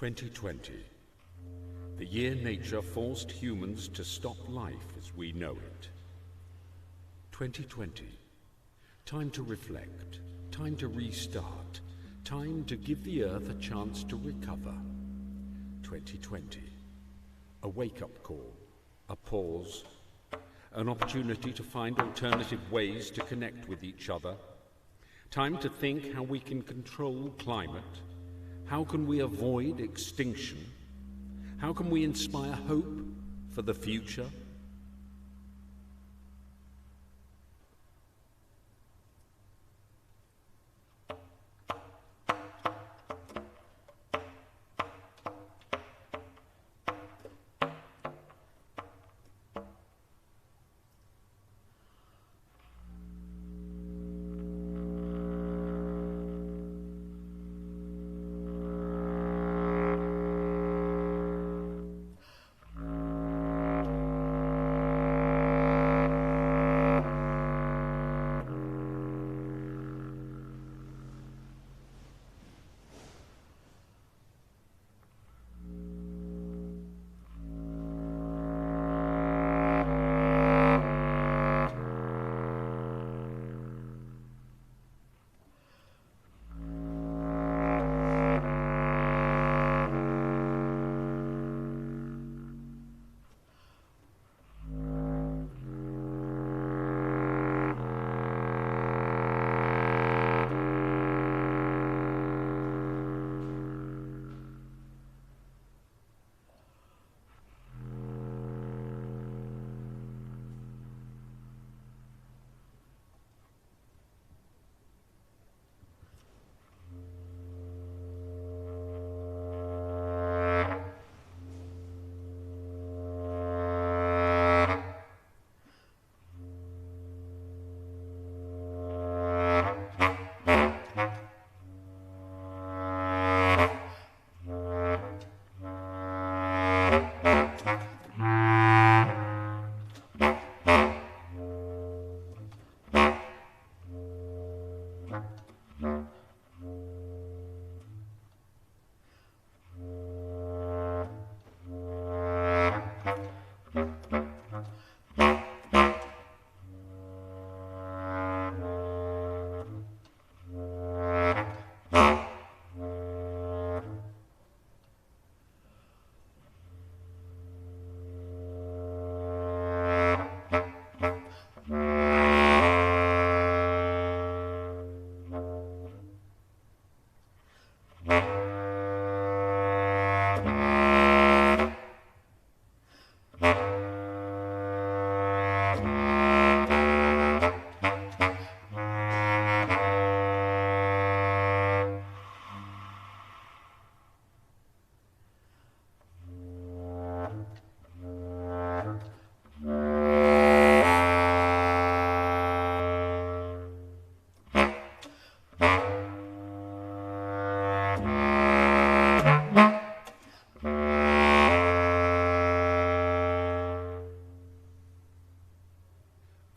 2020, the year nature forced humans to stop life as we know it. 2020, time to reflect, time to restart, time to give the Earth a chance to recover. 2020, a wake-up call, a pause, an opportunity to find alternative ways to connect with each other. Time to think how we can control climate. How can we avoid extinction? How can we inspire hope for the future?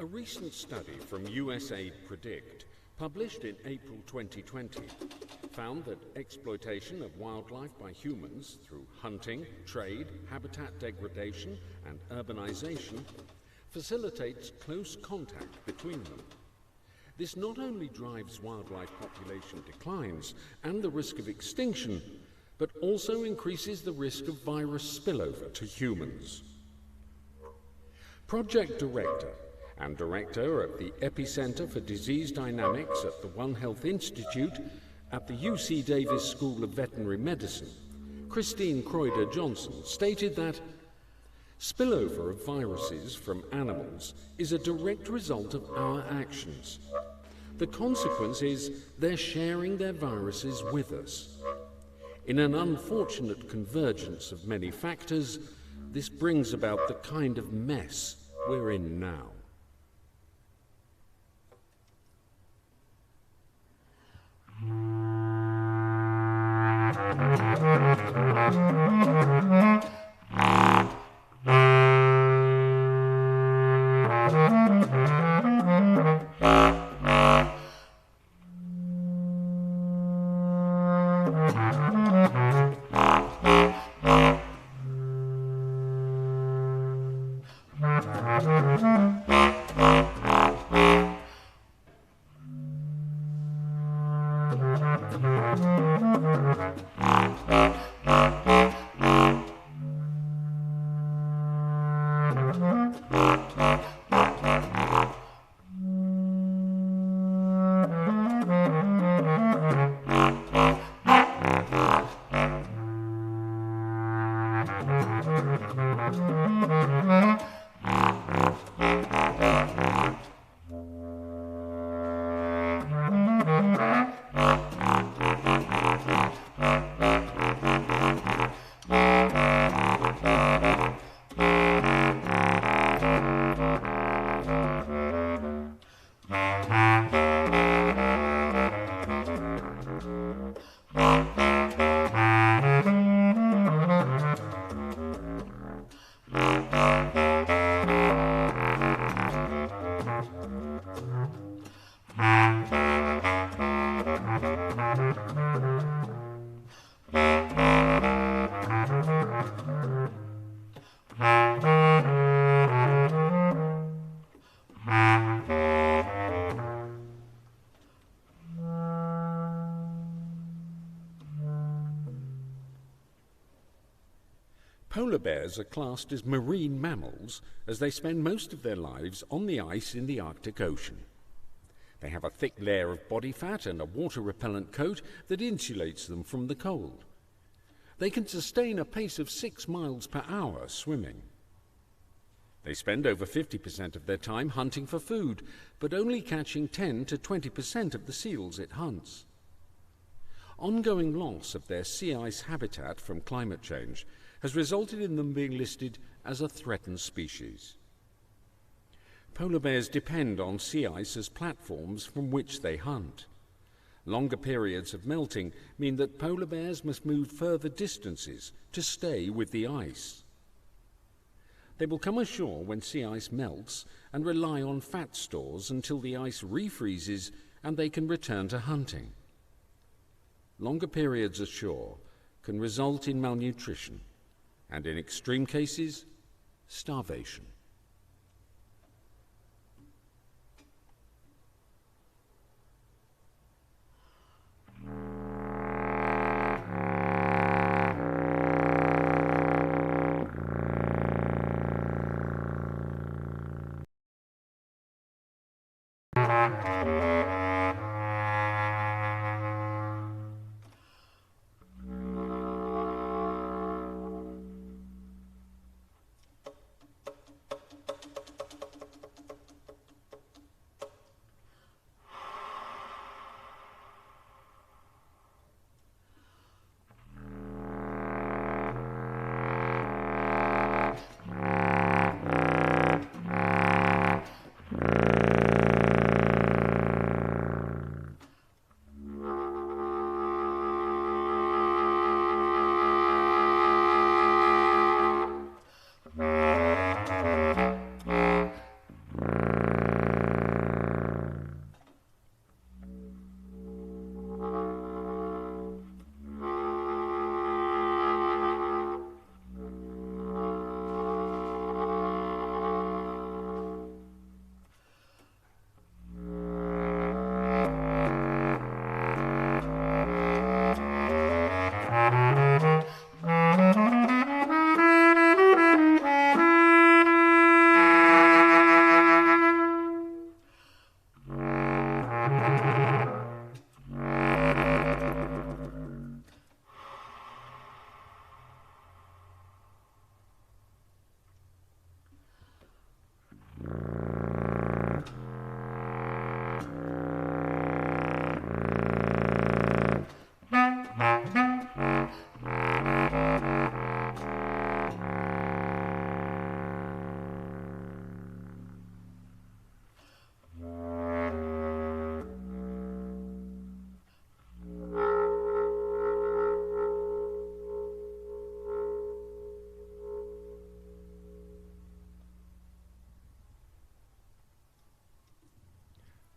A recent study from USAID Predict, published in April 2020, found that exploitation of wildlife by humans through hunting, trade, habitat degradation, and urbanization facilitates close contact between them. This not only drives wildlife population declines and the risk of extinction, but also increases the risk of virus spillover to humans. Project director and director of the Epicenter for Disease Dynamics at the One Health Institute at the UC Davis School of Veterinary Medicine, Christine Kreuder-Johnson, stated that spillover of viruses from animals is a direct result of our actions. The consequence is they're sharing their viruses with us. In an unfortunate convergence of many factors, this brings about the kind of mess we're in now. Polar bears are classed as marine mammals as they spend most of their lives on the ice in the Arctic Ocean. They have a thick layer of body fat and a water-repellent coat that insulates them from the cold. They can sustain a pace of 6 miles per hour swimming. They spend over 50% of their time hunting for food, but only catching 10 to 20% of the seals it hunts. Ongoing loss of their sea ice habitat from climate change has resulted in them being listed as a threatened species. Polar bears depend on sea ice as platforms from which they hunt. Longer periods of melting mean that polar bears must move further distances to stay with the ice. They will come ashore when sea ice melts and rely on fat stores until the ice refreezes and they can return to hunting. Longer periods ashore can result in malnutrition and, in extreme cases, starvation.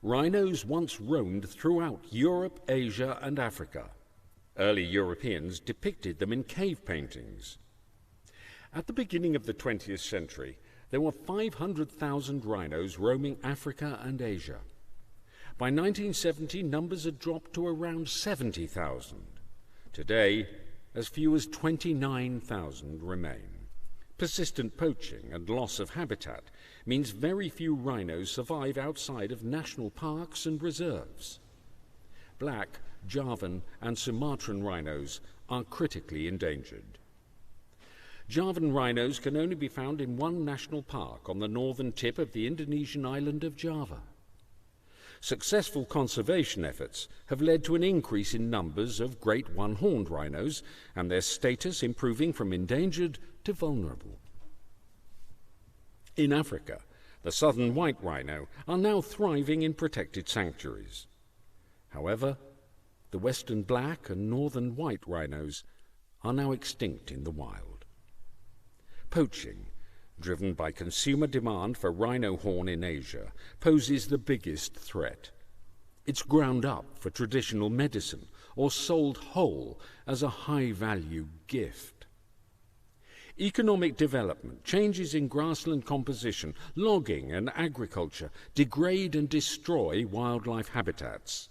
Rhinos once roamed throughout Europe, Asia, and Africa. Early Europeans depicted them in cave paintings. At the beginning of the 20th century, there were 500,000 rhinos roaming Africa and Asia. By 1970, numbers had dropped to around 70,000. Today, as few as 29,000 remain. Persistent poaching and loss of habitat means very few rhinos survive outside of national parks and reserves. Black, Javan and Sumatran rhinos are critically endangered. Javan rhinos can only be found in one national park on the northern tip of the Indonesian island of Java. Successful conservation efforts have led to an increase in numbers of great one-horned rhinos and their status improving from endangered to vulnerable. In Africa, the southern white rhino are now thriving in protected sanctuaries. However, the western black and northern white rhinos are now extinct in the wild. Poaching, driven by consumer demand for rhino horn in Asia, poses the biggest threat. It's ground up for traditional medicine or sold whole as a high-value gift. Economic development, changes in grassland composition, logging and agriculture degrade and destroy wildlife habitats.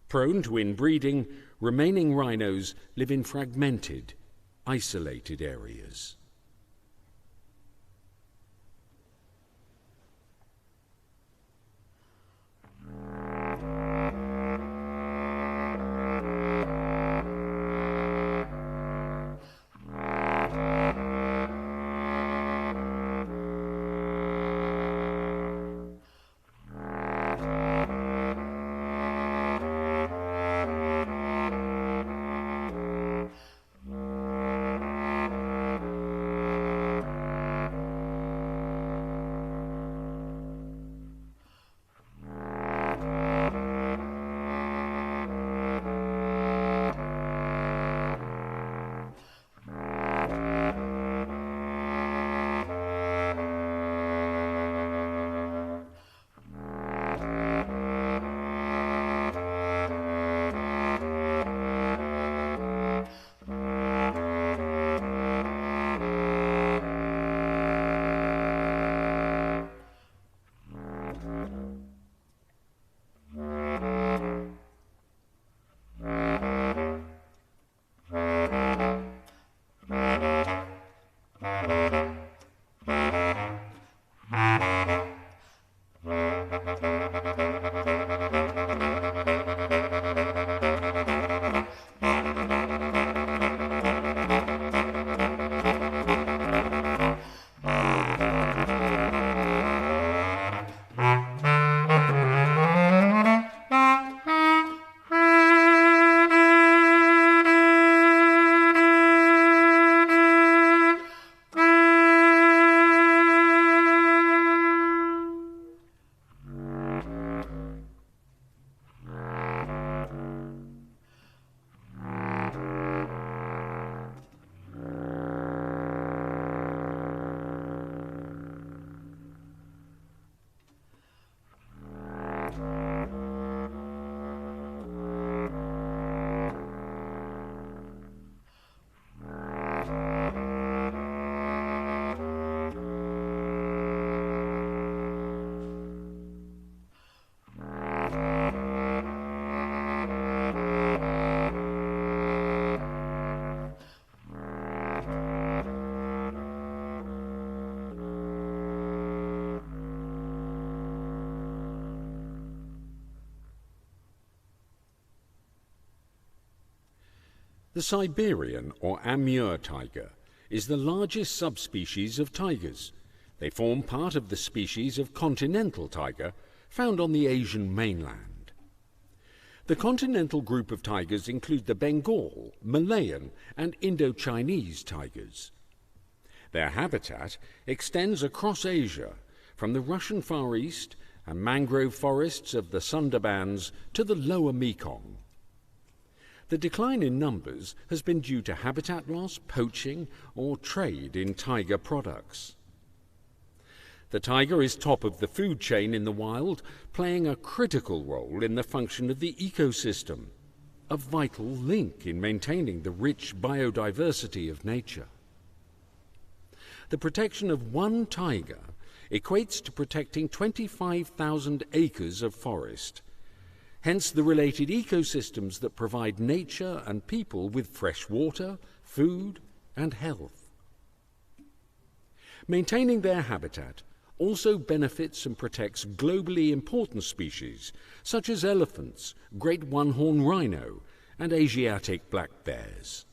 Prone to inbreeding, remaining rhinos live in fragmented, isolated areas. The Siberian or Amur tiger is the largest subspecies of tigers. They form part of the species of continental tiger found on the Asian mainland. The continental group of tigers include the Bengal, Malayan, and Indo-Chinese tigers. Their habitat extends across Asia, from the Russian Far East and mangrove forests of the Sundarbans to the lower Mekong. The decline in numbers has been due to habitat loss, poaching, or trade in tiger products. The tiger is top of the food chain in the wild, playing a critical role in the function of the ecosystem, a vital link in maintaining the rich biodiversity of nature. The protection of one tiger equates to protecting 25,000 acres of forest hence the related ecosystems that provide nature and people with fresh water, food, and health. Maintaining their habitat also benefits and protects globally important species such as elephants, great one-horned rhino, and Asiatic black bears.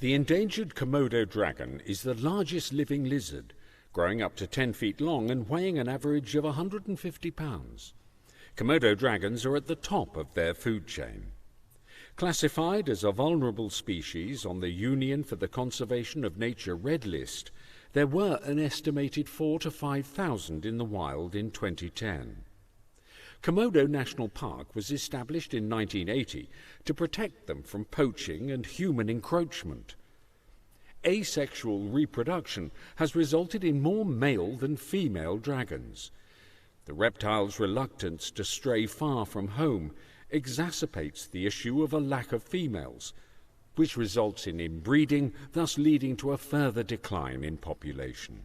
The endangered Komodo dragon is the largest living lizard, growing up to 10 feet long and weighing an average of 150 pounds. Komodo dragons are at the top of their food chain. Classified as a vulnerable species on the Union for the Conservation of Nature Red List, there were an estimated 4,000 to 5,000 in the wild in 2010. Komodo National Park was established in 1980 to protect them from poaching and human encroachment. Asexual reproduction has resulted in more male than female dragons. The reptile's reluctance to stray far from home exacerbates the issue of a lack of females, which results in inbreeding, thus leading to a further decline in population.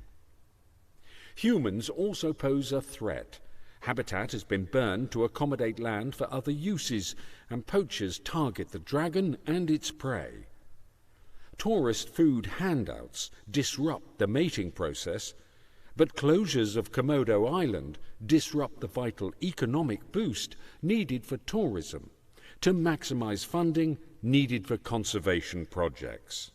Humans also pose a threat. Habitat has been burned to accommodate land for other uses, and poachers target the dragon and its prey. Tourist food handouts disrupt the mating process, but closures of Komodo Island disrupt the vital economic boost needed for tourism to maximize funding needed for conservation projects.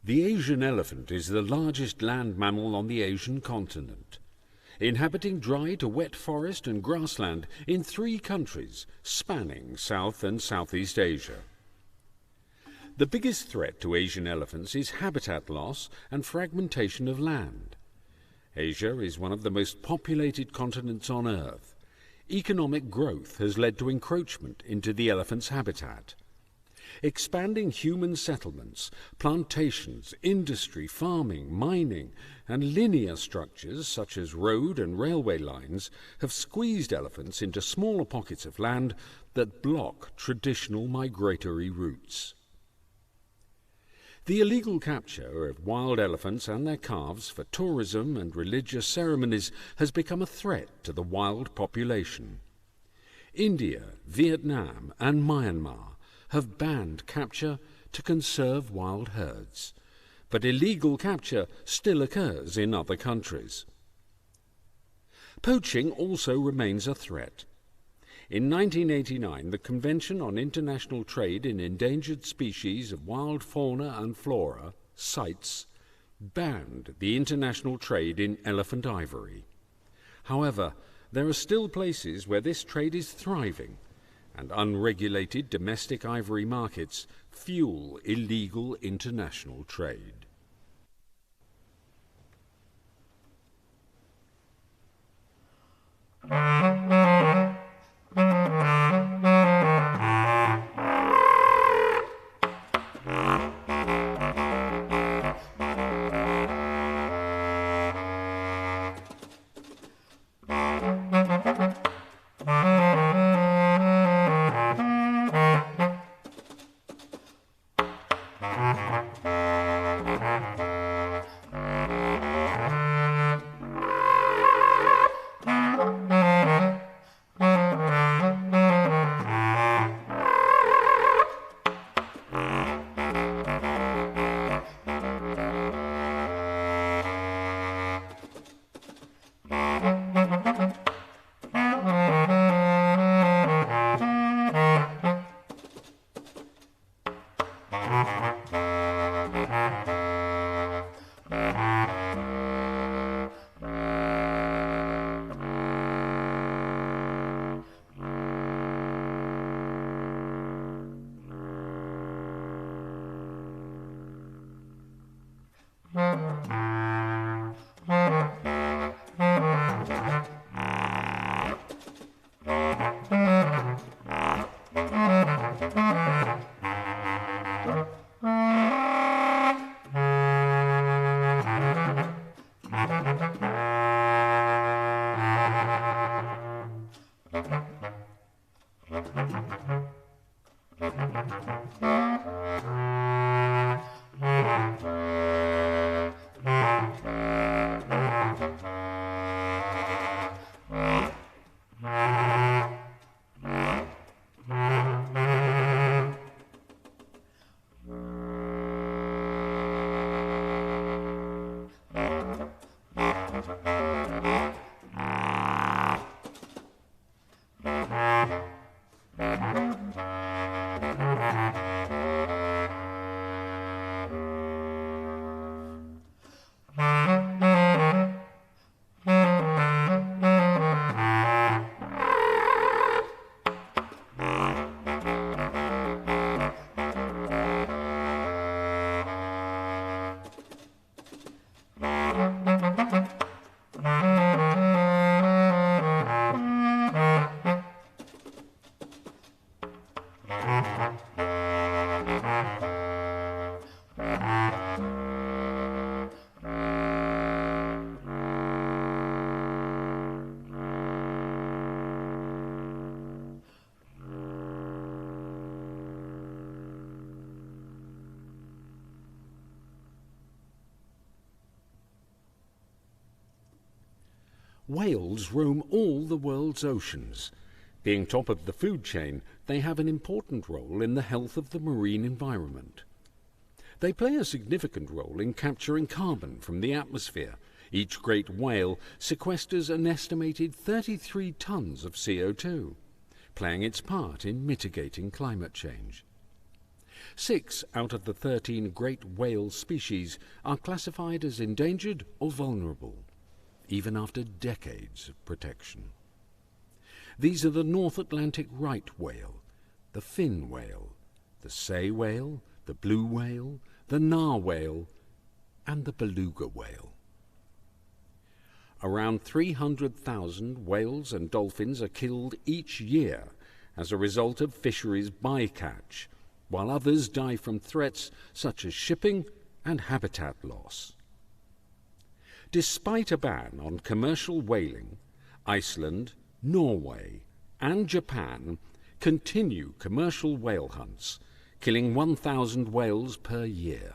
The Asian elephant is the largest land mammal on the Asian continent, inhabiting dry to wet forest and grassland in 3 countries spanning South and Southeast Asia. The biggest threat to Asian elephants is habitat loss and fragmentation of land. Asia is one of the most populated continents on Earth. Economic growth has led to encroachment into the elephant's habitat. Expanding human settlements, plantations, industry, farming, mining, and linear structures such as road and railway lines have squeezed elephants into smaller pockets of land that block traditional migratory routes. The illegal capture of wild elephants and their calves for tourism and religious ceremonies has become a threat to the wild population. India, Vietnam, and Myanmar have banned capture to conserve wild herds, but illegal capture still occurs in other countries. Poaching also remains a threat. In 1989, the Convention on International Trade in Endangered Species of Wild Fauna and Flora, CITES, banned the international trade in elephant ivory. However, there are still places where this trade is thriving, and unregulated domestic ivory markets fuel illegal international trade. Whales roam all the world's oceans. Being top of the food chain, they have an important role in the health of the marine environment. They play a significant role in capturing carbon from the atmosphere. Each great whale sequesters an estimated 33 tons of CO2, playing its part in mitigating climate change. 6 out of the 13 great whale species are classified as endangered or vulnerable, even after decades of protection. These are the North Atlantic right whale, the fin whale, the sei whale, the blue whale, the narwhale, and the beluga whale. Around 300,000 whales and dolphins are killed each year as a result of fisheries bycatch, while others die from threats such as shipping and habitat loss. Despite a ban on commercial whaling, Iceland, Norway, and Japan continue commercial whale hunts, killing 1,000 whales per year.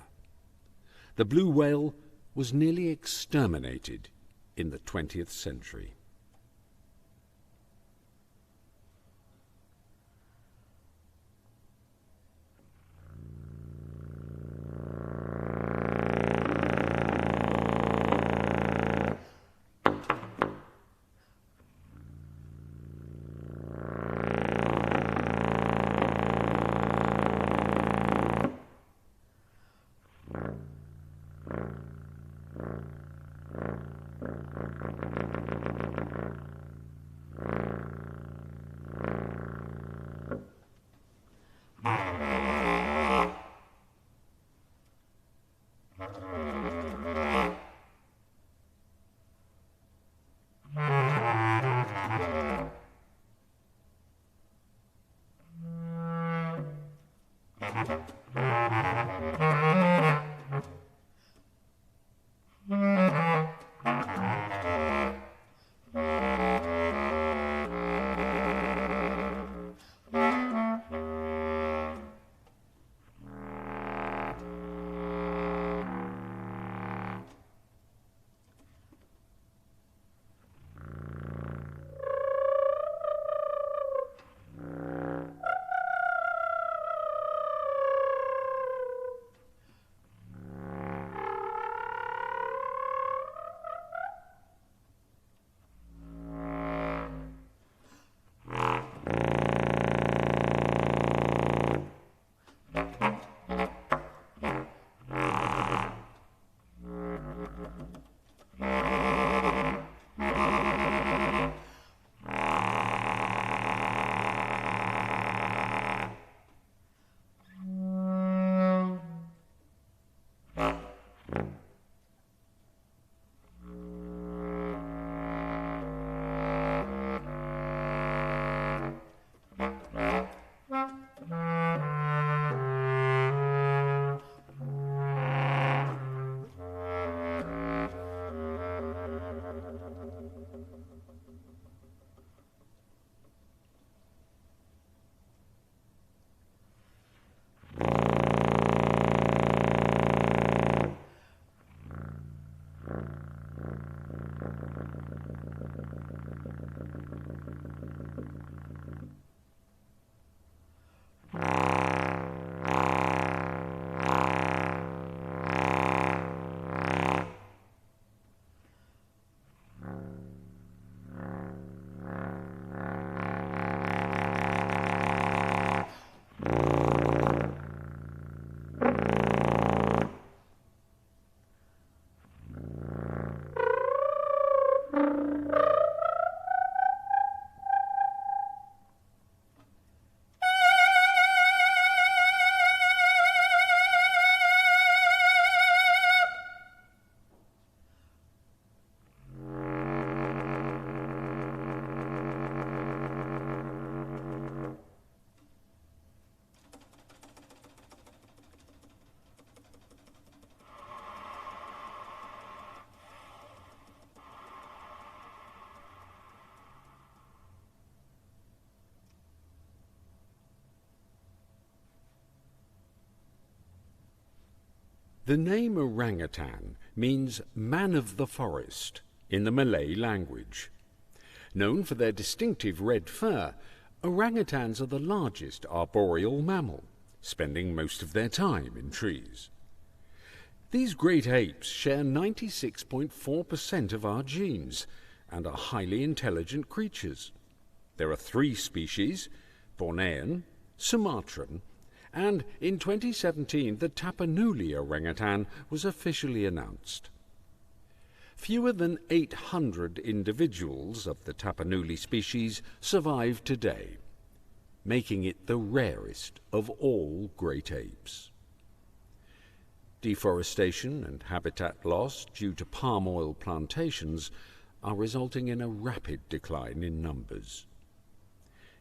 The blue whale was nearly exterminated in the 20th century. The name orangutan means man of the forest in the Malay language. Known for their distinctive red fur, orangutans are the largest arboreal mammal, spending most of their time in trees. These great apes share 96.4% of our genes and are highly intelligent creatures. There are 3 species: Bornean, Sumatran, and in 2017 the Tapanuli orangutan was officially announced. Fewer than 800 individuals of the Tapanuli species survive today, making it the rarest of all great apes. Deforestation and habitat loss due to palm oil plantations are resulting in a rapid decline in numbers.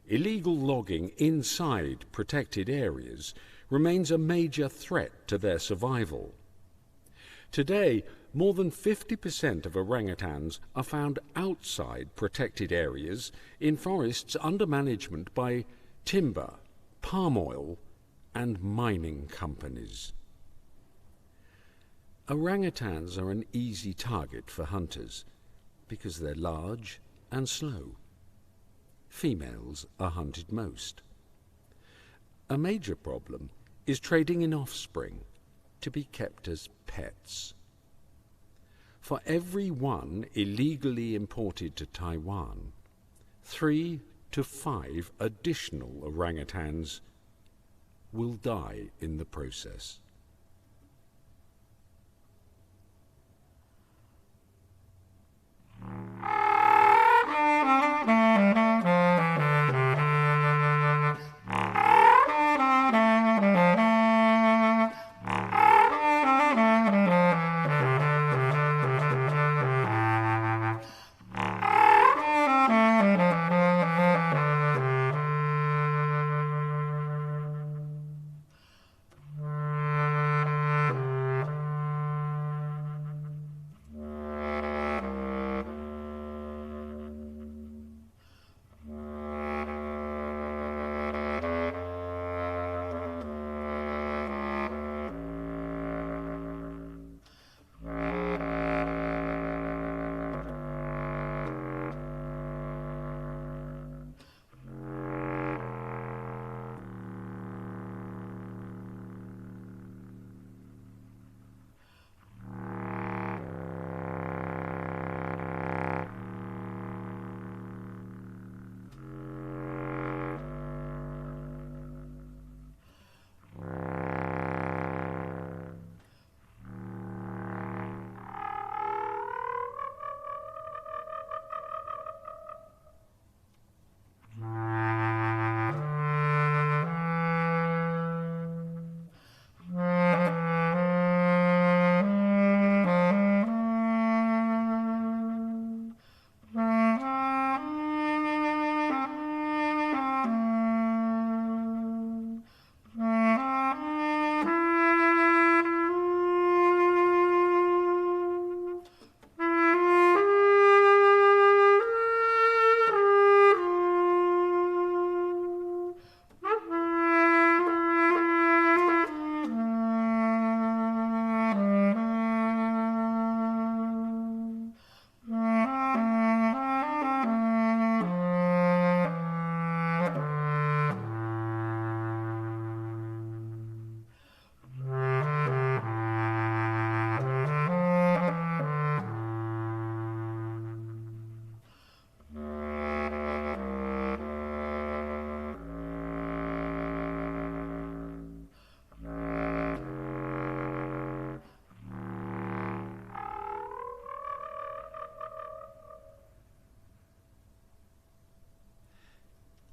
Illegal logging inside protected areas remains a major threat to their survival. Today, more than 50% of orangutans are found outside protected areas in forests under management by timber, palm oil, and mining companies. Orangutans are an easy target for hunters because they're large and slow. Females are hunted most. A major problem is trading in offspring to be kept as pets. For every one illegally imported to Taiwan, 3 to 5 additional orangutans will die in the process.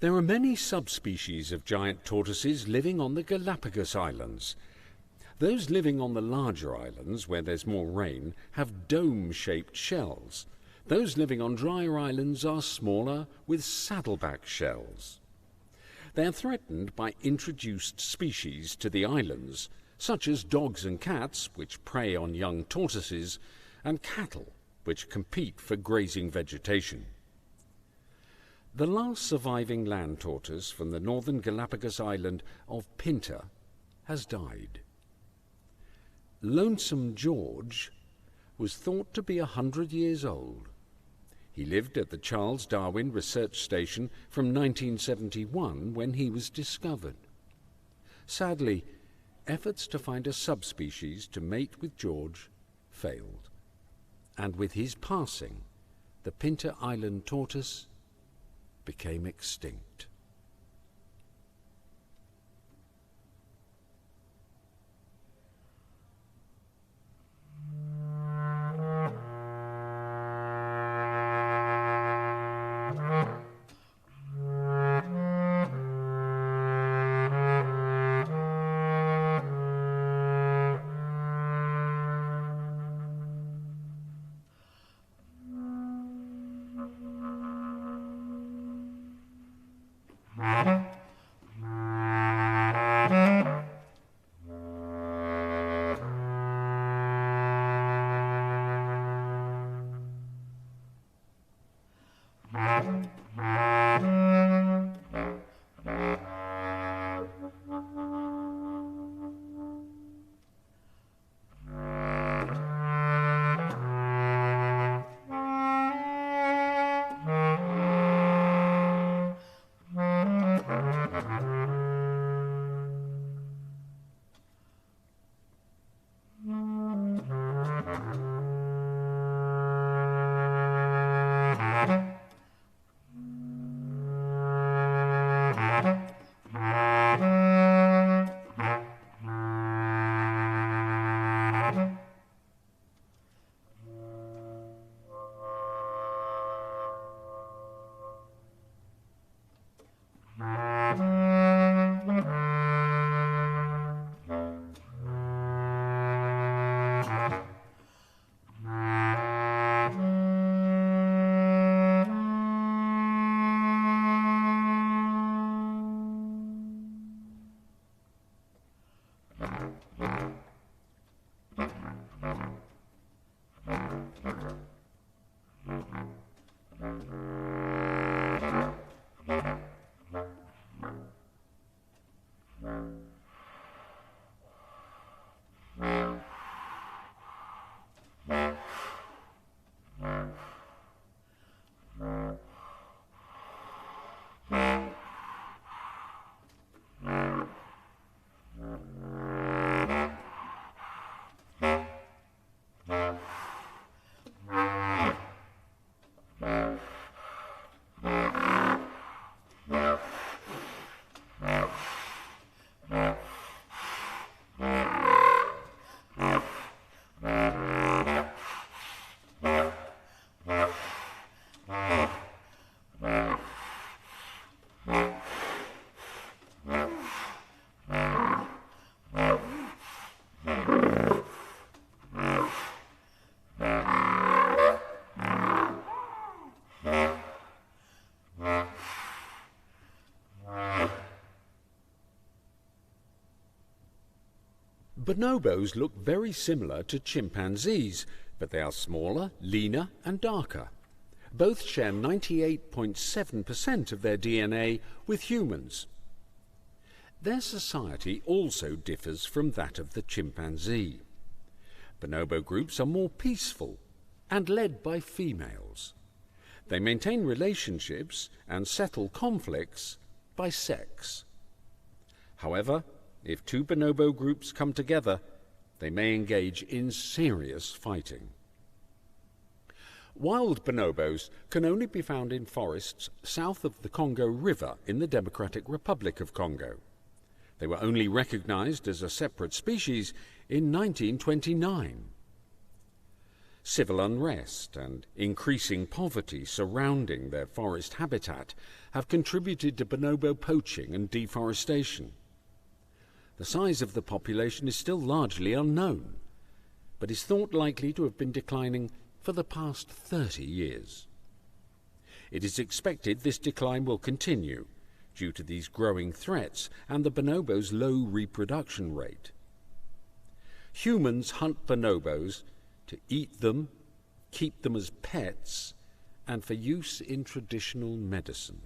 There are many subspecies of giant tortoises living on the Galapagos Islands. Those living on the larger islands, where there's more rain, have dome-shaped shells. Those living on drier islands are smaller, with saddleback shells. They are threatened by introduced species to the islands, such as dogs and cats, which prey on young tortoises, and cattle, which compete for grazing vegetation. The last surviving land tortoise from the northern Galapagos island of Pinta has died. Lonesome George was thought to be 100 years old. He lived at the Charles Darwin Research Station from 1971 when he was discovered. Sadly, efforts to find a subspecies to mate with George failed. And with his passing, the Pinta Island tortoise became extinct. Bonobos look very similar to chimpanzees, but they are smaller, leaner, and darker. Both share 98.7% of their DNA with humans. Their society also differs from that of the chimpanzee. Bonobo groups are more peaceful and led by females. They maintain relationships and settle conflicts by sex. However, if two bonobo groups come together, they may engage in serious fighting. Wild bonobos can only be found in forests south of the Congo River in the Democratic Republic of Congo. They were only recognized as a separate species in 1929. Civil unrest and increasing poverty surrounding their forest habitat have contributed to bonobo poaching and deforestation. The size of the population is still largely unknown, but is thought likely to have been declining for the past 30 years. It is expected this decline will continue due to these growing threats and the bonobo's low reproduction rate. Humans hunt bonobos to eat them, keep them as pets, and for use in traditional medicine.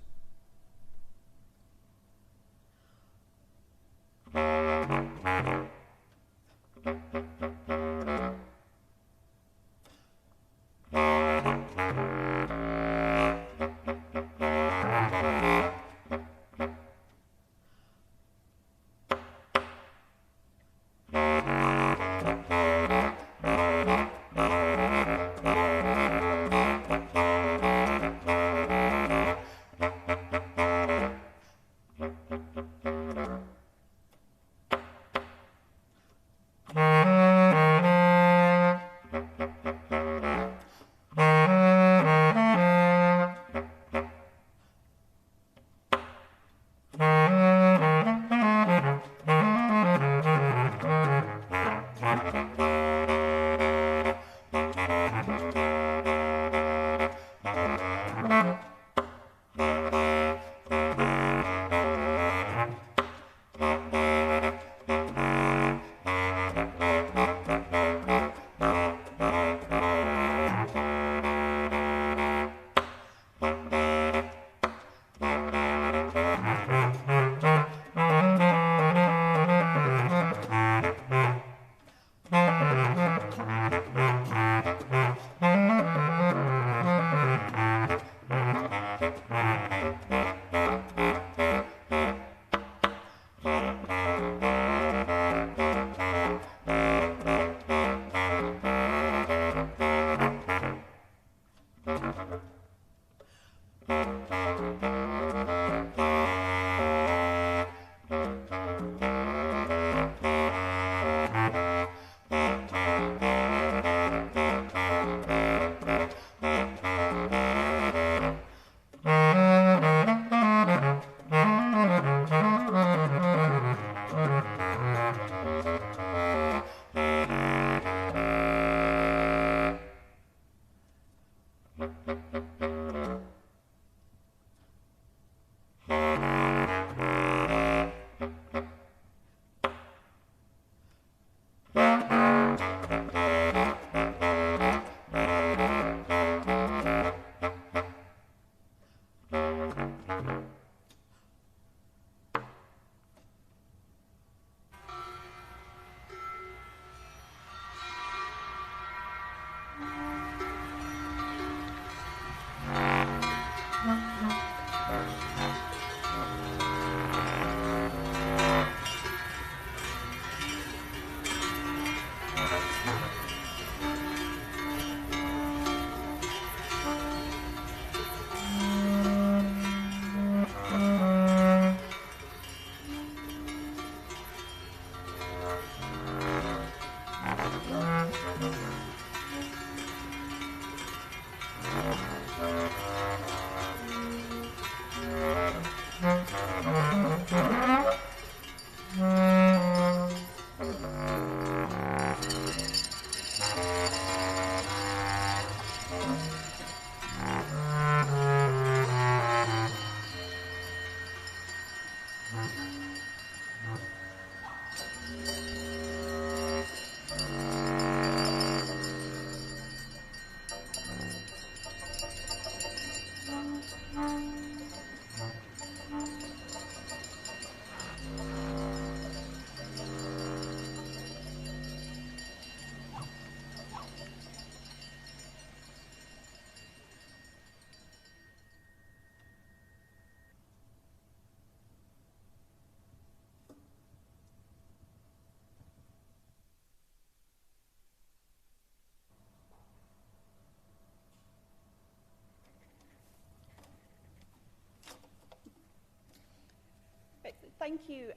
thank you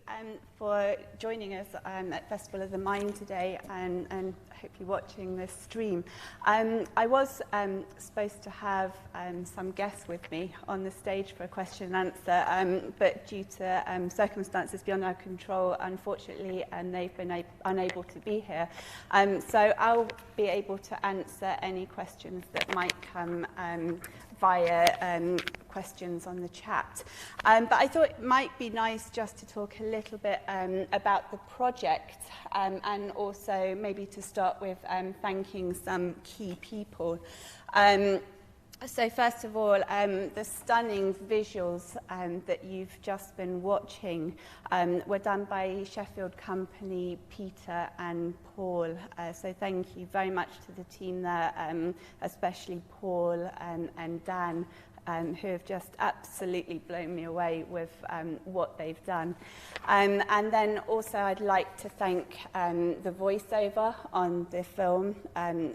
for joining us at Festival of the Mind today, and I hope you're watching this stream. I was supposed to have some guests with me on the stage for a question and answer, but due to circumstances beyond our control, unfortunately, they've been unable to be here. So I'll be able to answer any questions that might come via questions on the chat. But I thought it might be nice just to talk a little bit about the project, and also maybe to start with thanking some key people. So first of all, the stunning visuals that you've just been watching were done by Sheffield company Peter and Paul. So thank you very much to the team there, especially Paul and Dan, who have just absolutely blown me away with what they've done. And then also I'd like to thank the voiceover on the film,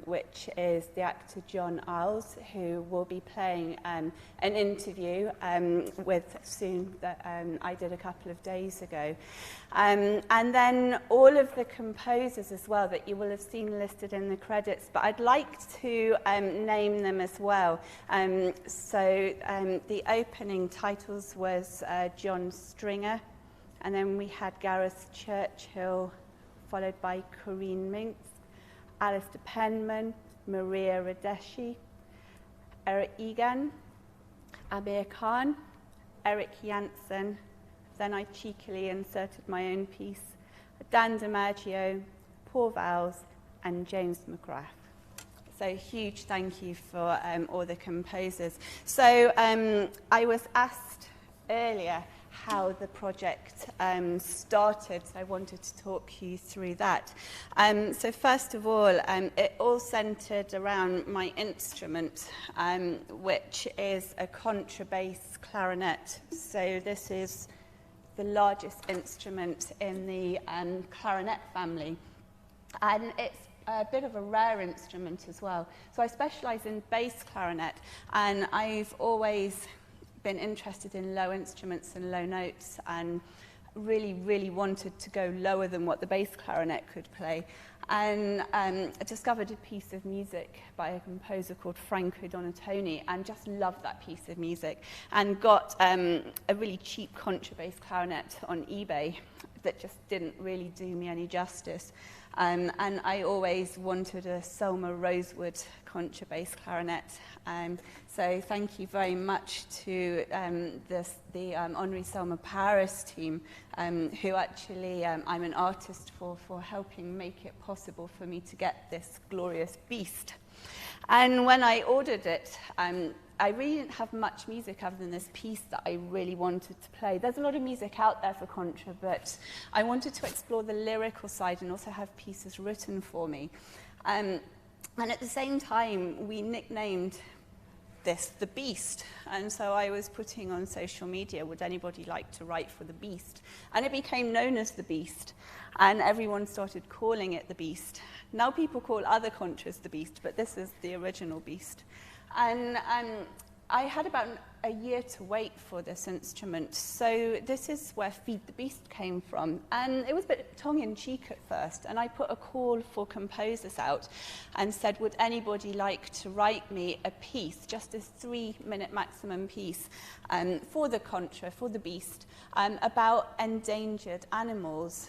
which is the actor Jon Iles, who will be playing an interview with soon that I did a couple of days ago. And then all of the composers as well that you will have seen listed in the credits, but I'd like to name them as well. So the opening titles was John Stringer, and then we had Gareth Churchill, followed by Corinne Minks, Alistair Penman, Maria Radeshi, Eric Egan, Amir Khan, Eric Janssen. Then I cheekily inserted my own piece, Dan DiMaggio, Paul Vowles, and James McGrath. So huge thank you for all the composers. So I was asked earlier how the project started, so I wanted to talk you through that. So first of all, it all centred around my instrument, which is a contrabass clarinet. So this is the largest instrument in the clarinet family, and it's a bit of a rare instrument as well. So I specialise in bass clarinet, and I've always been interested in low instruments and low notes, and really wanted to go lower than what the bass clarinet could play. And I discovered a piece of music by a composer called Franco Donatoni, and just loved that piece of music, and got a really cheap contrabass clarinet on eBay that just didn't really do me any justice. And I always wanted a Selma Rosewood contrabass clarinet. So thank you very much to the Henri Selma Paris team, who actually I'm an artist for helping make it possible for me to get this glorious beast. And when I ordered it, I really didn't have much music other than this piece that I really wanted to play. There's a lot of music out there for contra, but I wanted to explore the lyrical side and also have pieces written for me. And at the same time, we nicknamed this the Beast. And so I was putting on social media, would anybody like to write for the Beast? And it became known as the Beast. And everyone started calling it the Beast. Now people call other contras the Beast, but this is the original Beast. And I had about a year to wait for this instrument. So this is where Feed the Beast came from. And it was a bit tongue-in-cheek at first. And I put a call for composers out and said, would anybody like to write me a piece, just a 3-minute maximum piece, for the contra, for the Beast, about endangered animals,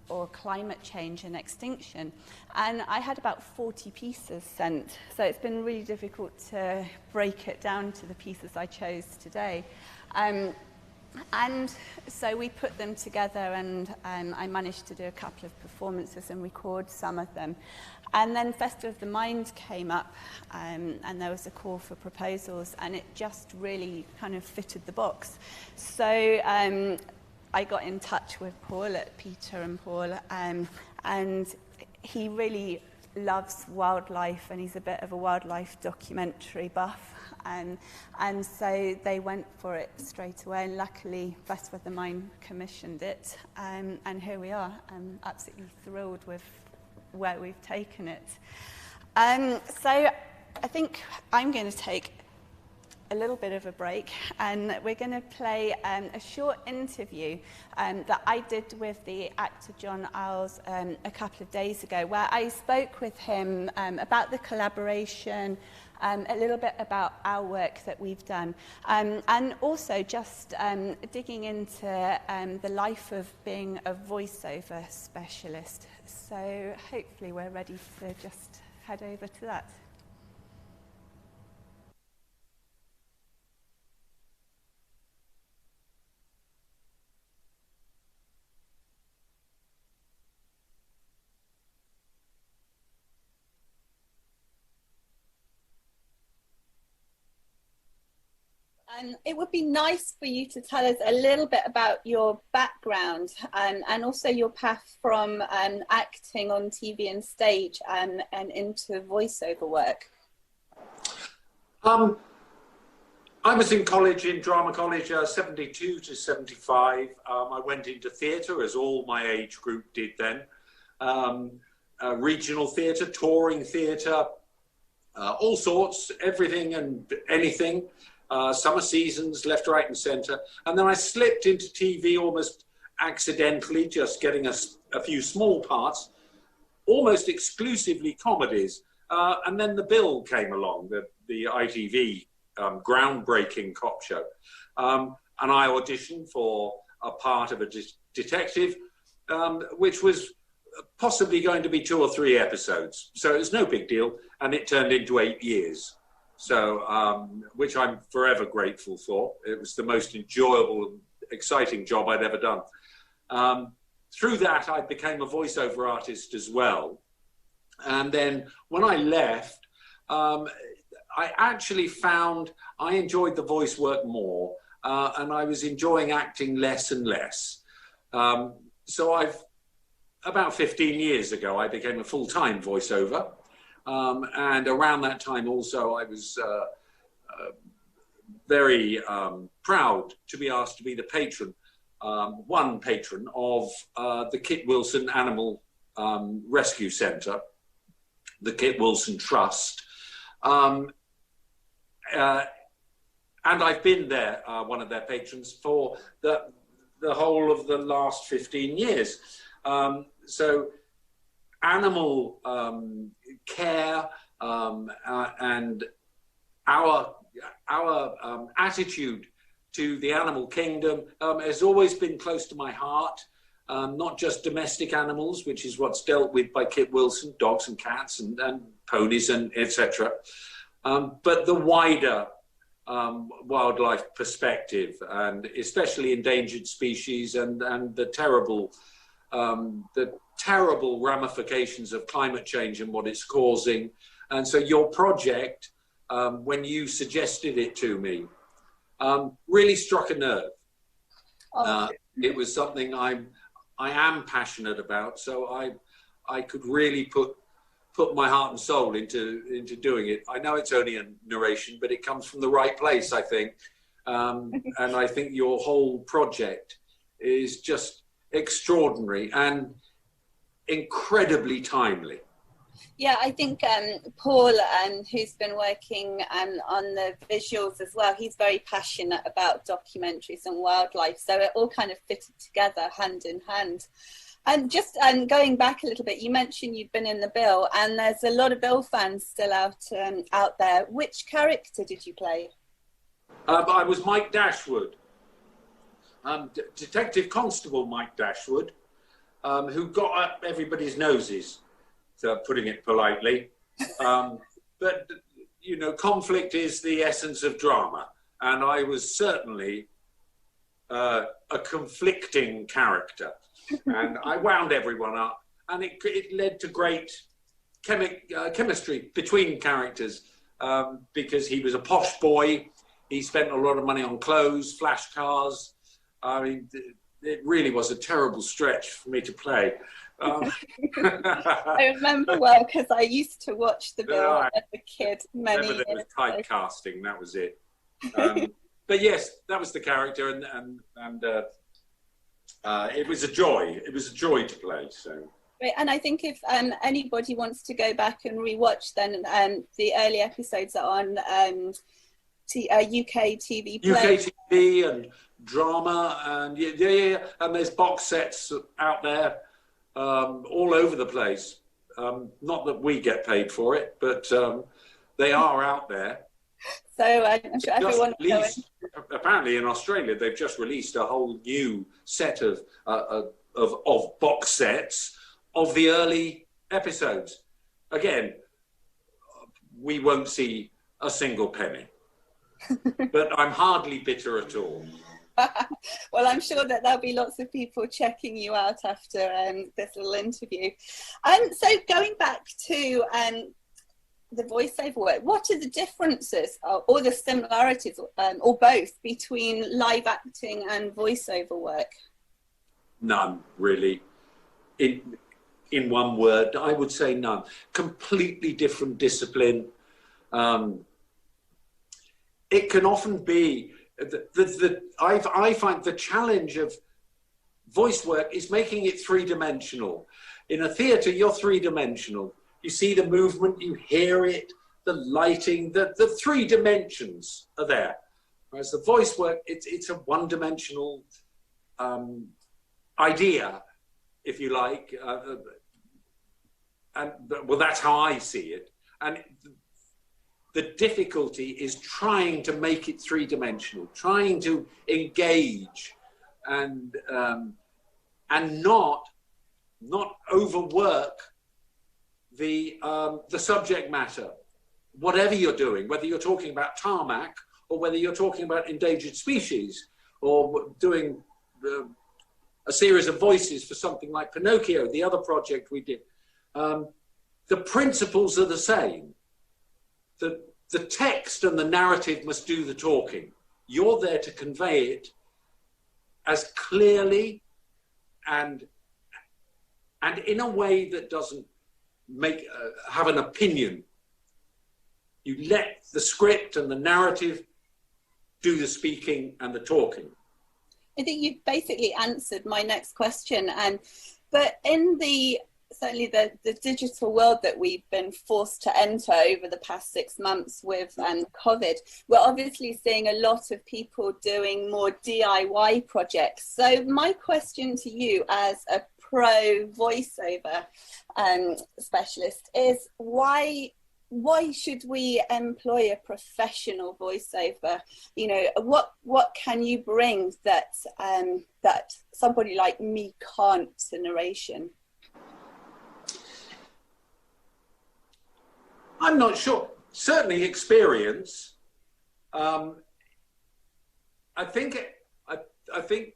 or climate change and extinction. And I had about 40 pieces sent, so it's been really difficult to break it down to the pieces I chose today. And so we put them together, and I managed to do a couple of performances and record some of them. And then Festival of the Mind came up, and there was a call for proposals, and it just really kind of fitted the box. So I got in touch with Paul at Peter and Paul, and he really loves wildlife, and he's a bit of a wildlife documentary buff. And so they went for it straight away, and luckily Festival of the Mind commissioned it, and here we are. I'm absolutely thrilled with where we've taken it. So I think I'm going to take a little bit of a break, and we're going to play a short interview that I did with the actor Jon Iles a couple of days ago, where I spoke with him about the collaboration, a little bit about our work that we've done, and also just digging into the life of being a voiceover specialist. So hopefully we're ready to just head over to that. It would be nice for you to tell us a little bit about your background and also your path from acting on TV and stage and into voiceover work. I was in college, in drama college, 72 to 75. I went into theatre, as all my age group did then. Regional theatre, touring theatre, all sorts, everything and anything. Summer seasons, left, right and centre. And then I slipped into TV almost accidentally, just getting a few small parts, almost exclusively comedies. And then The Bill came along, the ITV groundbreaking cop show. And I auditioned for a part of a detective, which was possibly going to be 2 or 3 episodes. So it was no big deal. And it turned into 8 years. So, which I'm forever grateful for. It was the most enjoyable and exciting job I'd ever done. Through that, I became a voiceover artist as well. And then when I left, I actually found I enjoyed the voice work more, and I was enjoying acting less and less. So about 15 years ago, I became a full-time voiceover. And around that time also, I was very proud to be asked to be the patron, one patron of the Kit Wilson Animal Rescue Centre, the Kit Wilson Trust. And I've been there, one of their patrons, for the whole of the last 15 years. So animal care and our attitude to the animal kingdom has always been close to my heart. Not just domestic animals, which is what's dealt with by Kit Wilson, dogs and cats and ponies and etc. But the wider wildlife perspective, and especially endangered species and the terrible ramifications of climate change and what it's causing. And so your project, when you suggested it to me, really struck a nerve. It was something I am passionate about, so I could really put my heart and soul into doing it. I know it's only a narration, but it comes from the right place, I think. And I think your whole project is just extraordinary and incredibly timely. Yeah, I think Paul, who's been working on the visuals as well, he's very passionate about documentaries and wildlife, so it all kind of fitted together hand in hand. And just going back a little bit, you mentioned you'd been in The Bill, and there's a lot of Bill fans still out there. Which character did you play? I was Mike Dashwood, Detective Constable Mike Dashwood, who got up everybody's noses, putting it politely. But, you know, conflict is the essence of drama. And I was certainly a conflicting character. And I wound everyone up. And it led to great chemistry between characters, because he was a posh boy. He spent a lot of money on clothes, flash cars. I mean, it really was a terrible stretch for me to play. I remember well, because I used to watch The Bill as a kid many years ago. There was typecasting, that was it. But yes, that was the character, and it was a joy. It was a joy to play. So. Great. And I think if anybody wants to go back and rewatch, then the early episodes are on UK TV play. UK TV and drama, and and there's box sets out there all over the place. Not that we get paid for it, but they are out there. So I'm sure everyone released, apparently in Australia, they've just released a whole new set of box sets of the early episodes. Again, we won't see a single penny, but I'm hardly bitter at all. Well, I'm sure that there'll be lots of people checking you out after this little interview. So going back to the voiceover work, what are the differences or the similarities, or both, between live acting and voiceover work? None, really. In one word, I would say none. Completely different discipline. It can often be I find the challenge of voice work is making it three-dimensional. In a theatre, you're three-dimensional. You see the movement, you hear it, the lighting, the three dimensions are there. Whereas the voice work, it's a one-dimensional idea, if you like. Well, that's how I see it. And the difficulty is trying to make it three-dimensional, trying to engage and not overwork the subject matter. Whatever you're doing, whether you're talking about tarmac or whether you're talking about endangered species or doing a series of voices for something like Pinocchio, the other project we did, the principles are the same. The text and the narrative must do the talking. You're there to convey it as clearly and in a way that doesn't have an opinion. You let the script and the narrative do the speaking and the talking. I think you've basically answered my next question. But in certainly the digital world that we've been forced to enter over the past 6 months with COVID, we're obviously seeing a lot of people doing more DIY projects. So my question to you as a pro voiceover specialist is why should we employ a professional voiceover? You know, what can you bring that somebody like me can't to narration? I'm not sure. Certainly experience. I think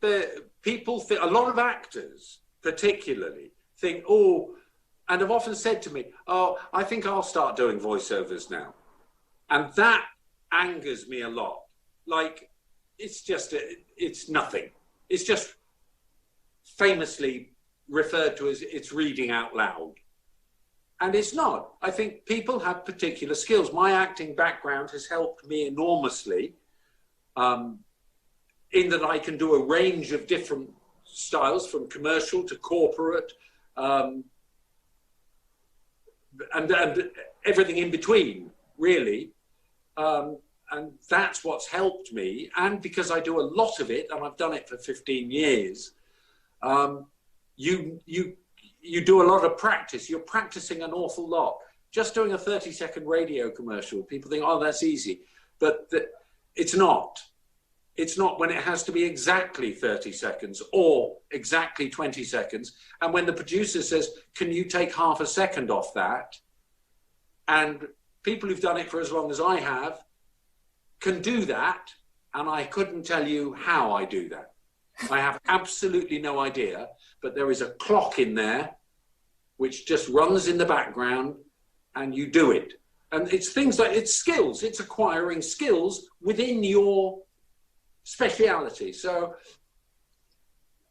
that people think, a lot of actors particularly think, and have often said to me, I think I'll start doing voiceovers now. And that angers me a lot. Like, it's nothing. It's just famously referred to as it's reading out loud. And it's not. I think people have particular skills. My acting background has helped me enormously in that I can do a range of different styles, from commercial to corporate, and everything in between, really. And that's what's helped me. And because I do a lot of it, and I've done it for 15 years, you do a lot of practice. You're practicing an awful lot. Just doing a 30-second radio commercial, people think, that's easy. But it's not. It's not when it has to be exactly 30 seconds or exactly 20 seconds. And when the producer says, can you take half a second off that? And people who've done it for as long as I have can do that. And I couldn't tell you how I do that. I have absolutely no idea, but there is a clock in there which just runs in the background and you do it. And it's things like, it's skills, it's acquiring skills within your speciality. So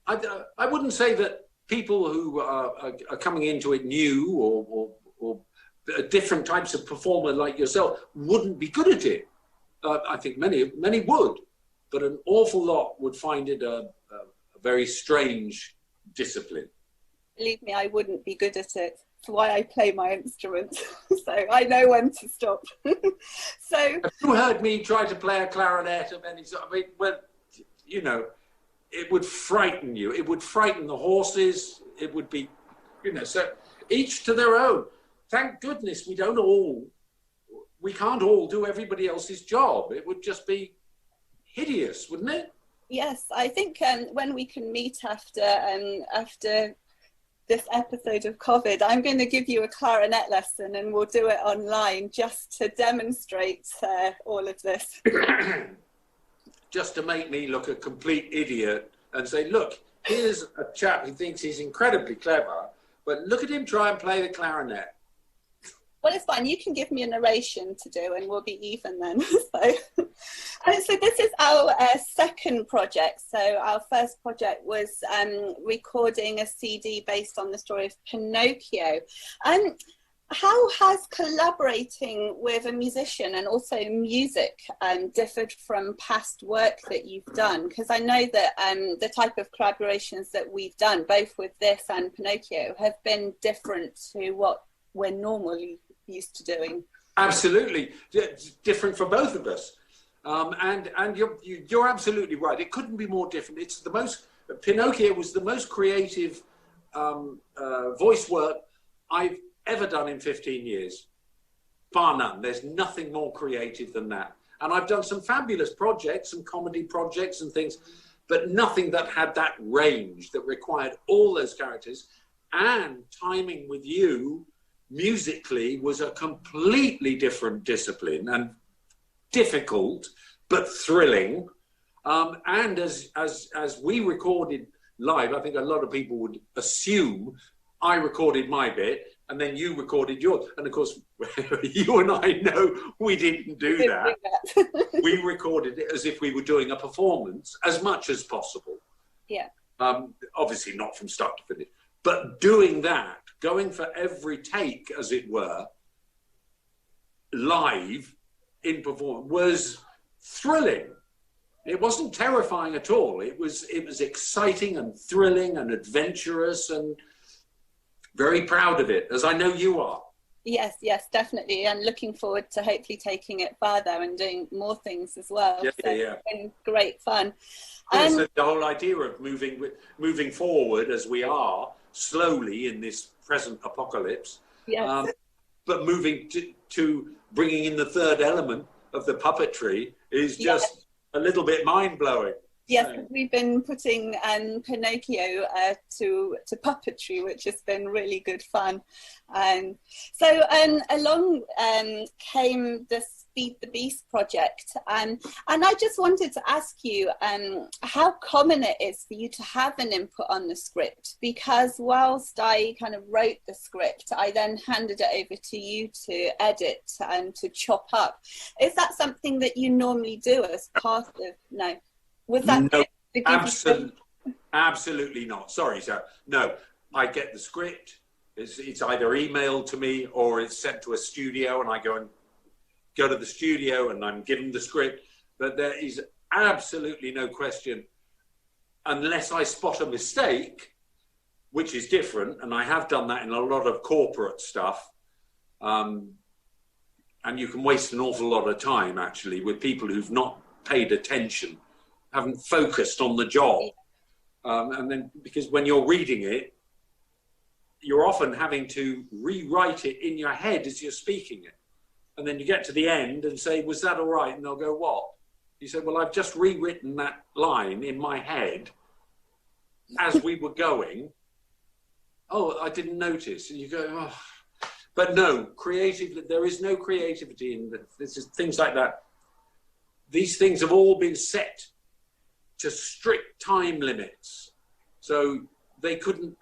I wouldn't say that people who are coming into it new or different types of performer like yourself wouldn't be good at it. I think many would, but an awful lot would find it a very strange discipline. Believe me, I wouldn't be good at it. why I play my instrument. So I know when to stop. So have you heard me try to play a clarinet of any sort? I mean, well, you know, it would frighten you. It would frighten the horses. It would be, you know, so each to their own. Thank goodness we can't all do everybody else's job. It would just be hideous, wouldn't it? yes, I think when we can meet after this episode of COVID, I'm going to give you a clarinet lesson and we'll do it online just to demonstrate all of this. Just to make me look a complete idiot and say, look, here's a chap who thinks he's incredibly clever, but look at him try and play the clarinet. Well, it's fine. You can give me a narration to do and we'll be even then. So this is our second project. So our first project was recording a CD based on the story of Pinocchio. How has collaborating with a musician and also music differed from past work that you've done? Because I know that the type of collaborations that we've done, both with this and Pinocchio, have been different to what we're normally used to doing. Absolutely. Different for both of us. And you're absolutely right. It couldn't be more different. It's the most, Pinocchio was the most creative voice work I've ever done in 15 years. Bar none. There's nothing more creative than that. And I've done some fabulous projects, some comedy projects and things, but nothing that had that range, that required all those characters. And timing with you musically was a completely different discipline and difficult, but thrilling. And as we recorded live, I think a lot of people would assume I recorded my bit and then you recorded yours. And of course, you and I know we didn't do that. We recorded it as if we were doing a performance as much as possible. Yeah. Obviously not from start to finish, but doing that, going for every take, as it were, live in performance was thrilling. It wasn't terrifying at all. It was exciting and thrilling and adventurous, and very proud of it, as I know you are. Yes, definitely. And looking forward to hopefully taking it further and doing more things as well. Yeah. It's been great fun. So the whole idea of moving forward as we are, slowly in this present apocalypse, yes. But moving to bringing in the third element of the puppetry is just a little bit mind-blowing. Yes, we've been putting Pinocchio to puppetry, which has been really good fun. So along came the Feed the Beast project. And I just wanted to ask you how common it is for you to have an input on the script, because whilst I kind of wrote the script, I then handed it over to you to edit and to chop up. Is that something that you normally do as part of, no? Was that no, absolutely not. Sorry, sir. No, I get the script. It's either emailed to me or it's sent to a studio, and I go to the studio and I'm given the script. But there is absolutely no question, unless I spot a mistake, which is different, and I have done that in a lot of corporate stuff. And you can waste an awful lot of time actually with people who've not paid attention, haven't focused on the job. And then, because when you're reading it, you're often having to rewrite it in your head as you're speaking it. And then you get to the end and say, was that all right? And they'll go, what? You said, well, I've just rewritten that line in my head as we were going. Oh, I didn't notice. And you go, oh. But no, there is no creativity in this. Things like that. These things have all been set to strict time limits. So they couldn't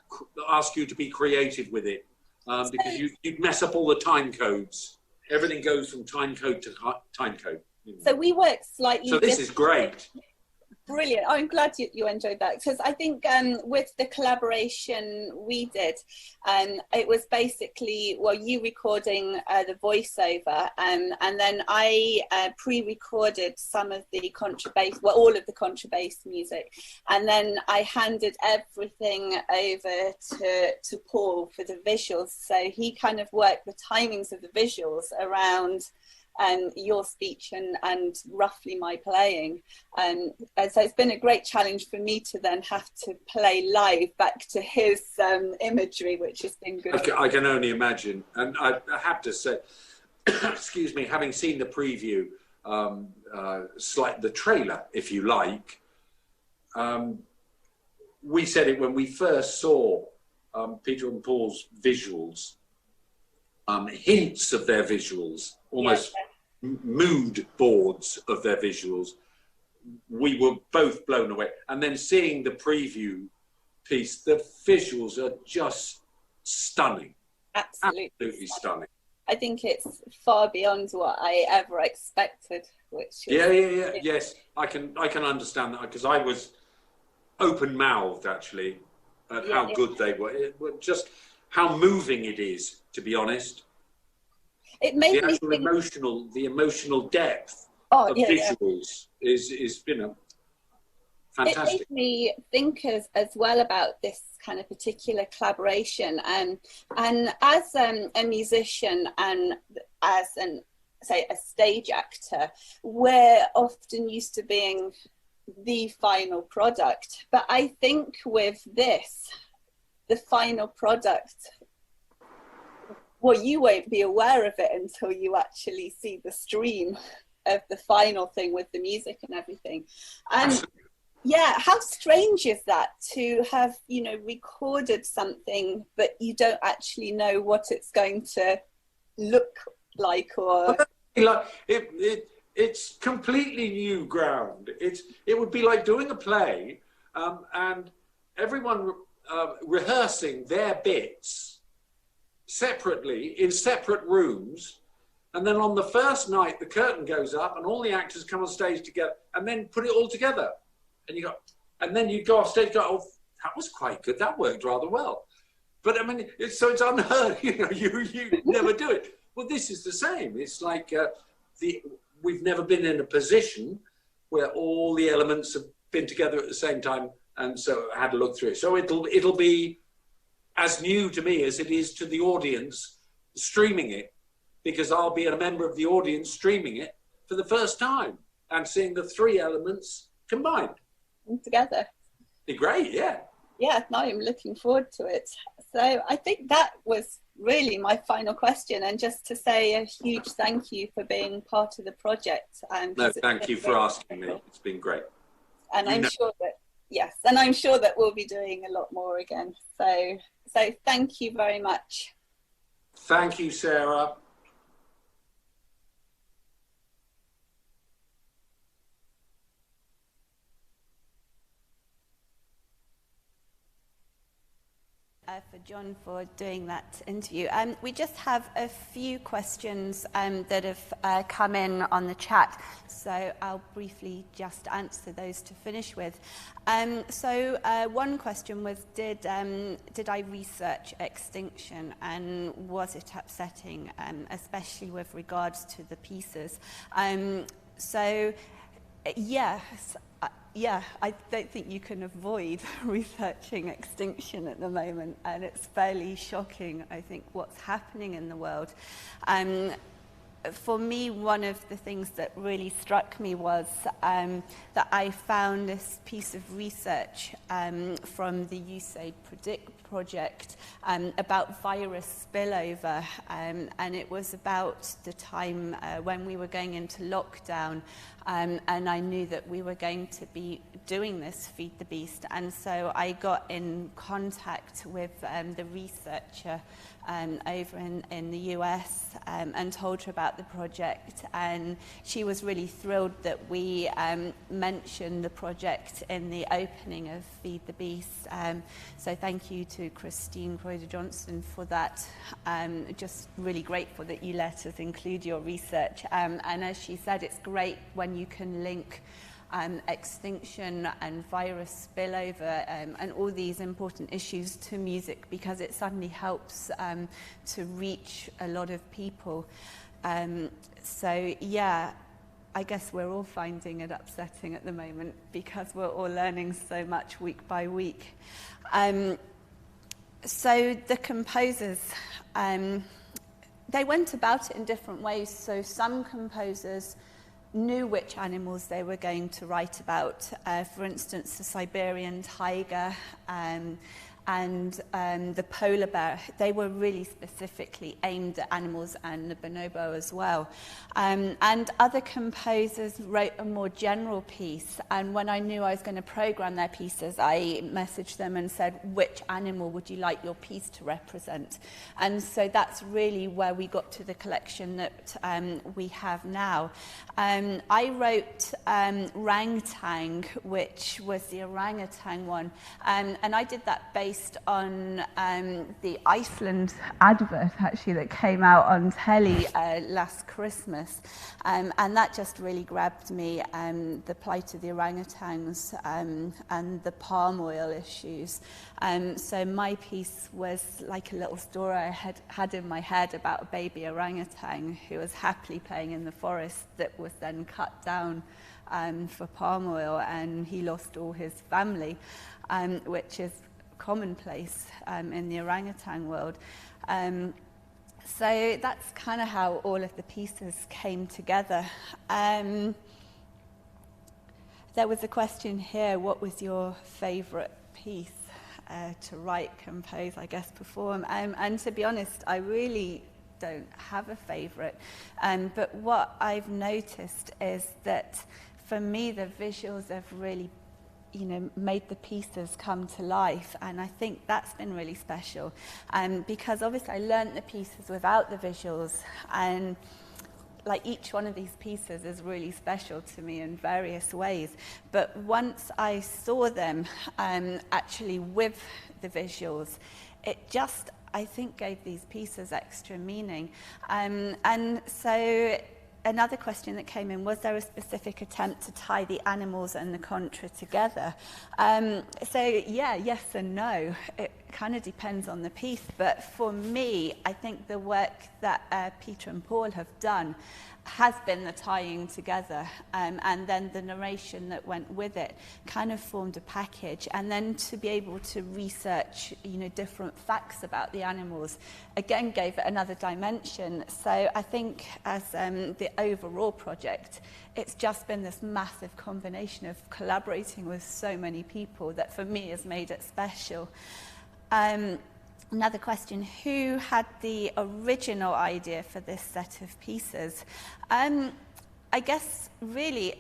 ask you to be creative with it because you'd mess up all the time codes. Everything goes from time code to time code. So we work slightly So this is great. Brilliant. I'm glad you enjoyed that, because I think with the collaboration we did, it was basically, well, you recording the voiceover, and then I pre-recorded some of the contrabass, well, all of the contrabass music, and then I handed everything over to Paul for the visuals. So he kind of worked the timings of the visuals around your speech and roughly my playing, and so it's been a great challenge for me to then have to play live back to his imagery, which has been good. I can only imagine, and I have to say, excuse me, having seen the preview, the trailer, if you like, we said it when we first saw Peter and Paul's visuals, hints of their visuals, almost mood boards of their visuals. We were both blown away. And then seeing the preview piece, the visuals are just stunning. Absolutely stunning. I think it's far beyond what I ever expected. Which is, yes, I can understand that, because I was open-mouthed actually at how good they were. Just how moving it is, to be honest. It made the actual me the emotional depth of visuals is fantastic. It made me think as well about this kind of particular collaboration, and as a musician and as say a stage actor, we're often used to being the final product, but I think with this, the final product, well, you won't be aware of it until you actually see the stream of the final thing with the music and everything. And yeah, how strange is that to have, recorded something, but you don't actually know what it's going to look like, or... It's completely new ground. It would be like doing a play and everyone rehearsing their bits separately in separate rooms, and then on the first night the curtain goes up and all the actors come on stage together and then put it all together, and then you go off stage and go, oh, that was quite good, that worked rather well. But I mean, it's unheard. You never do it. Well, this is the same. It's like we've never been in a position where all the elements have been together at the same time, and so I had to look through it. So it'll be as new to me as it is to the audience streaming it, because I'll be a member of the audience streaming it for the first time and seeing the three elements combined. Together. Be great, yeah. Yeah, no, I'm looking forward to it. So I think that was really my final question, and just to say a huge thank you for being part of the project. No, thank you for asking me. It's been great. And I'm sure that we'll be doing a lot more again. So thank you very much. Thank you, Sarah. For Jon for doing that interview. We just have a few questions that have come in on the chat, so I'll briefly just answer those to finish with. So one question was, did I research Extinction, and was it upsetting, especially with regards to the pieces? So yes. Yeah, I don't think you can avoid researching Extinction at the moment, and it's fairly shocking, I think, what's happening in the world. For me, one of the things that really struck me was that I found this piece of research from the USAID project about virus spillover, and it was about the time when we were going into lockdown, and I knew that we were going to be doing this Feed the Beast, and so I got in contact with the researcher over in the US and told her about the project, and she was really thrilled that we mentioned the project in the opening of Feed the Beast. So thank you to Christine Croyder-Johnson for that. Just really grateful that you let us include your research, and as she said, it's great when you can link extinction and virus spillover, and all these important issues to music, because it suddenly helps to reach a lot of people. So yeah, I guess we're all finding it upsetting at the moment because we're all learning so much week by week. So the composers, they went about it in different ways. So some composers knew which animals they were going to write about. For instance, the Siberian tiger and the polar bear, they were really specifically aimed at animals, and the bonobo as well. And other composers wrote a more general piece, and when I knew I was going to program their pieces, I messaged them and said, which animal would you like your piece to represent? And so that's really where we got to the collection that we have now. I wrote Rangtang, which was the orangutan one, and I did that based on the Iceland advert, actually, that came out on telly last Christmas, and that just really grabbed me, the plight of the orangutans and the palm oil issues. So my piece was like a little story I had in my head about a baby orangutan who was happily playing in the forest that was then cut down for palm oil, and he lost all his family, which is commonplace in the orangutan world. So that's kind of how all of the pieces came together. There was a question here, what was your favourite piece to write, compose, I guess, perform? And to be honest, I really don't have a favourite. But what I've noticed is that for me, the visuals have really made the pieces come to life, and I think that's been really special. Because obviously I learnt the pieces without the visuals, and like each one of these pieces is really special to me in various ways. But once I saw them actually with the visuals, it just, I think, gave these pieces extra meaning. And so another question that came in, was there a specific attempt to tie the animals and the contra together? So yeah, yes and no. It kind of depends on the piece, but for me, I think the work that Peter and Paul have done has been the tying together, and then the narration that went with it kind of formed a package, and then to be able to research different facts about the animals again gave it another dimension. So I think as the overall project, it's just been this massive combination of collaborating with so many people that for me has made it special. Another question, who had the original idea for this set of pieces? I guess really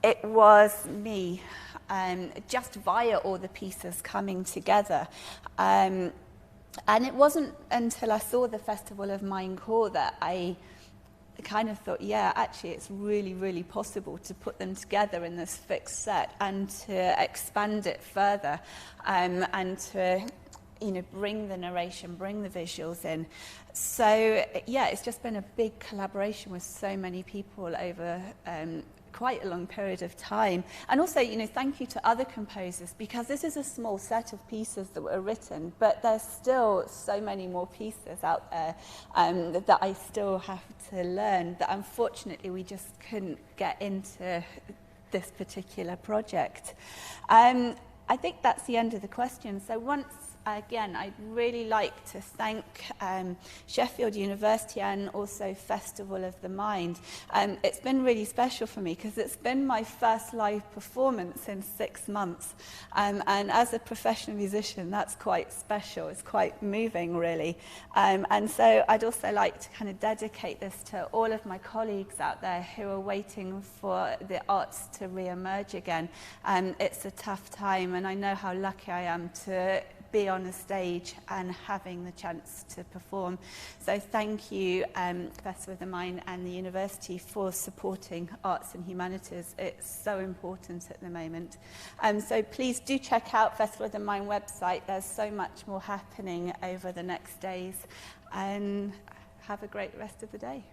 it was me, just via all the pieces coming together. And it wasn't until I saw the Festival of Mind Core that I kind of thought, yeah, actually it's really, really possible to put them together in this fixed set and to expand it further, and to bring the narration, bring the visuals in. So yeah, it's just been a big collaboration with so many people over quite a long period of time. And also, thank you to other composers, because this is a small set of pieces that were written, but there's still so many more pieces out there that I still have to learn, that unfortunately we just couldn't get into this particular project. I think that's the end of the question. So once again, I'd really like to thank Sheffield University and also Festival of the Mind. It's been really special for me because it's been my first live performance in 6 months. And as a professional musician, that's quite special. It's quite moving, really. And so I'd also like to kind of dedicate this to all of my colleagues out there who are waiting for the arts to re-emerge again. It's a tough time, and I know how lucky I am to be on a stage and having the chance to perform. So thank you, Festival of the Mind and the university, for supporting arts and humanities. It's so important at the moment. So please do check out Festival of the Mind website. There's so much more happening over the next days. And have a great rest of the day.